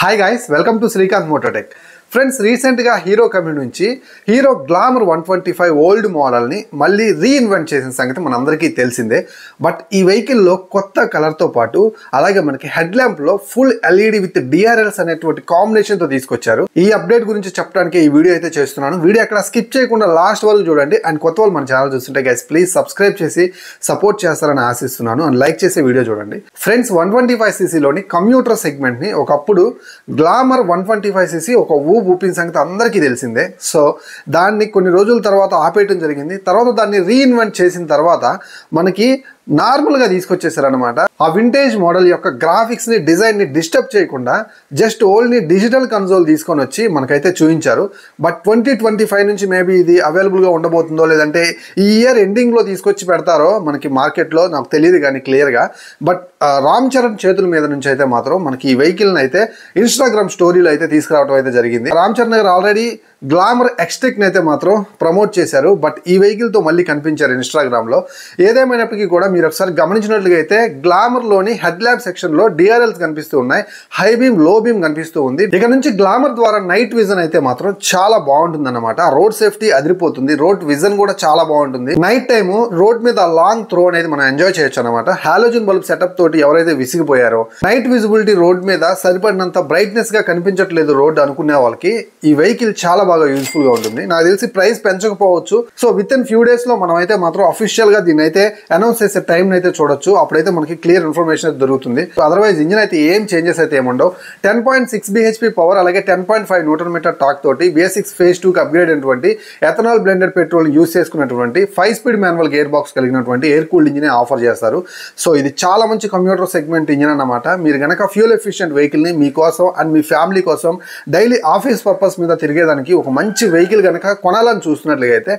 Hi guys, welcome to Srikanth Mototech. Friends, recently Hero company నుంచి hero glamour 125 old model ని మళ్ళీ reinvent చేసిన సంగతి మనందరికీ తెలిసిందే. బట్ ఈ వెహికల్ లో కొత్త కలర్ తో పాటు అలాగే మనకి హెడ్ ల్యాంప్ లో ఫుల్ ఎల్ఈడి విత్ డిఆర్ఎల్స్ అనేటువంటి కాంబినేషన్ తో తీసుకొచ్చారు. ఈ అప్డేట్ గురించి చెప్పడానికి ఈ వీడియో అయితే చేస్తున్నాను. వీడియో అక్కడ స్కిప్ చేయకుండా లాస్ట్ వరకు చూడండి. అండ్ కొత్త వాళ్ళు మన ఛానల్ చూస్తుంటే గైస్ ప్లీజ్ సబ్స్క్రైబ్ చేసి సపోర్ట్ చేస్తారని ఆశిస్తున్నాను. అండ్ లైక్ చేసే వీడియో చూడండి. ఫ్రెండ్స్, 125cc లోని కమ్యూటర్ సెగ్మెంట్ ని ఒకప్పుడు గ్లామర్ 125cc ఒక ఊపిన సంగతి అందరికీ తెలిసిందే. సో దాన్ని కొన్ని రోజుల తర్వాత ఆపేయటం జరిగింది. తర్వాత దాన్ని రీఇన్వెంట్ చేసిన తర్వాత మనకి నార్మల్గా తీసుకొచ్చేసారనమాట. ఆ వింటేజ్ మోడల్ యొక్క గ్రాఫిక్స్ని డిజైన్ని డిస్టర్బ్ చేయకుండా జస్ట్ ఓన్లీ డిజిటల్ కన్సోల్ తీసుకొని వచ్చి మనకైతే చూపించారు. బట్ 2025 నుంచి మేబీ ఇది అవైలబుల్గా ఉండబోతుందో లేదంటే ఈ ఇయర్ ఎండింగ్లో తీసుకొచ్చి పెడతారో మనకి మార్కెట్లో నాకు తెలియదు కానీ క్లియర్గా. బట్ రామ్ చరణ్ చేతుల మీద నుంచి అయితే మాత్రం మనకి ఈ వెహికల్ని అయితే ఇన్స్టాగ్రామ్ స్టోరీలో అయితే తీసుకురావడం అయితే జరిగింది. రామ్ చరణ్ గారు ఆల్రెడీ గ్లామర్ ఎక్స్టెక్ని అయితే మాత్రం ప్రమోట్ చేశారు. బట్ ఈ వెహికల్తో మళ్ళీ కనిపించారు ఇన్స్టాగ్రామ్లో. ఏదేమైనప్పటికీ కూడా మీరు ఒకసారి గమనించినట్లుగా అయితే గ్లామర్లోని హెడ్ ల్యాంప్ సెక్షన్లో డిఆర్ఎల్స్ కనిపిస్తూ ఉన్నాయి, హై బీమ్ లో బీమ్ కనిపిస్తూ ఉంది. ఇక నుంచి గ్లామర్ ద్వారా నైట్ విజన్ అయితే మాత్రం చాలా బాగుంటుంది అనమాట. రోడ్ సేఫ్టీ అదిరిపోతుంది, రోడ్ విజన్ కూడా చాలా బాగుంటుంది. నైట్ టైమ్ రోడ్ మీద లాంగ్ త్రో అనేది మనం ఎంజాయ్ చేయొచ్చు అనమాట. హాలోజన్ బల్బ్ సెటప్ తోటి ఎవరైతే విసిగిపోయారో నైట్ విజిబిలిటీ రోడ్ మీద సరిపడినంత బ్రైట్నెస్ గా కనిపించట్లేదు రోడ్ అనుకునే వాళ్ళకి ఈ వెహికల్ చాలా బాగా యూజ్ఫుల్ గా ఉంటుంది. నాకు తెలిసి ప్రైస్ పెంచకపోవచ్చు. So within few days లో మనం అయితే మాత్రం అఫీషియల్ గా దీన్ని అయితే అనౌన్స్ చేసే టైం అయితే చూడొచ్చు. అప్పుడైతే మనకి క్లియర్ ఇన్ఫర్మేషన్ అయితే దొరుకుతుంది. అదర్వైజ్ ఇంజిన్ అయితే ఏం చేంజెస్ అయితే ఏముండవు. 10.6 bhp పవర్ అలాగే 10.5 Nm టార్క్ తోటి BS6 phase 2 కి అప్గ్రేడ్ అయినటువంటి ఎథనాల్ బ్లెండెడ్ పెట్రోల్ యూజ్ చేసుకున్నటువంటి 5-speed మాన్యువల్ గేర్ బాక్స్ కలిగినటువంటి ఎయిర్ కూల్డ్ ఇంజిన్ ఆఫర్ చేస్తారు. సో ఇది చాలా మంచి కమ్యూటర్ సెగ్మెంట్ ఇంజిన్ అన్నమాట. మీరు గనక ఫ్యూల్ ఎఫిషియెంట్ వెహికల్ ని మీకోసం అండ్ మీ ఫ్యామిలీ కోసం డైలీ ఆఫీస్ పర్పస్ మీద తిరిగేదానికి ఒక మంచి వెహికల్ కనుక కొనాలని చూస్తున్నట్లయితే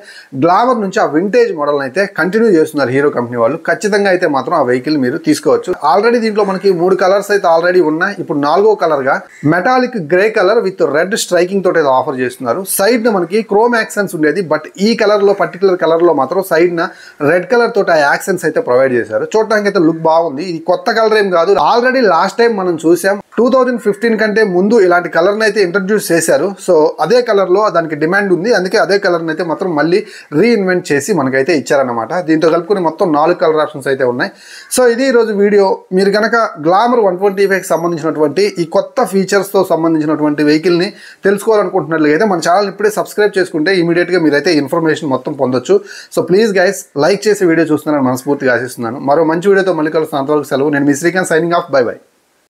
గ్లామర్ నుంచి ఆ వింటేజ్ మోడల్ అయితే కంటిన్యూ చేస్తున్నారు హీరో కంపెనీ వాళ్ళు. ఖచ్చితంగా అయితే మాత్రం ఆ వెహికల్ మీరు తీసుకోవచ్చు. ఆల్రెడీ దీంట్లో మనకి 3 కలర్స్ అయితే ఆల్రెడీ ఉన్నాయి. ఇప్పుడు 4వ కలర్ గా metallic grey colour with red striking తోటి అయితే ఆఫర్ చేస్తున్నారు. సైడ్ న మనకి క్రోమ్ యాక్సెన్స్ ఉండేది. బట్ ఈ కలర్ లో పర్టికులర్ కలర్ లో మాత్రం సైడ్ న రెడ్ కలర్ తోటి ఆ యాక్సెన్స్ అయితే ప్రొవైడ్ చేశారు. చూడడానికి అయితే లుక్ బాగుంది. ఇది కొత్త కలర్ ఏం కాదు. ఆల్రెడీ లాస్ట్ టైం మనం చూసాం 2015 కంటే ముందు ఇలాంటి కలర్ అయితే ఇంట్రడ్యూస్ చేశారు. సో అదే కలర్ లో దానికి డిమాండ్ ఉంది. అందుకే అదే కలర్ అయితే మాత్రం మళ్ళీ రీఇన్వెంట్ చేసి మనకైతే ఇచ్చారనమాట. దీంతో కలుపుకుని మొత్తం 4 కలర్ ఆప్షన్స్ అయితే ఉన్నాయి. సో ఇది ఈరోజు వీడియో. మీరు కనుక గ్లామర్ 125కి సంబంధించినటువంటి ఈ కొత్త ఫీచర్స్ తో సంబంధించినటువంటి వెహికల్ ని తెలుసుకోవాలనుకుంటున్నట్లయితే మన ఛానల్ ఇప్పుడే సబ్స్క్రైబ్ చేసుకుంటే ఇమీడియట్ గా మీరైతే ఇన్ఫర్మేషన్ మొత్తం పొందొచ్చు. సో ప్లీజ్ గైస్ లైక్ చేసి వీడియో చూస్తున్నారని మనస్ఫూర్తిగా ఆశిస్తున్నాను. మరో మంచి వీడియోతో మళ్ళీ కలుస్తాను. అంతవరకు సెలవు. నేను మీ Srikanth, signing off. Bye by.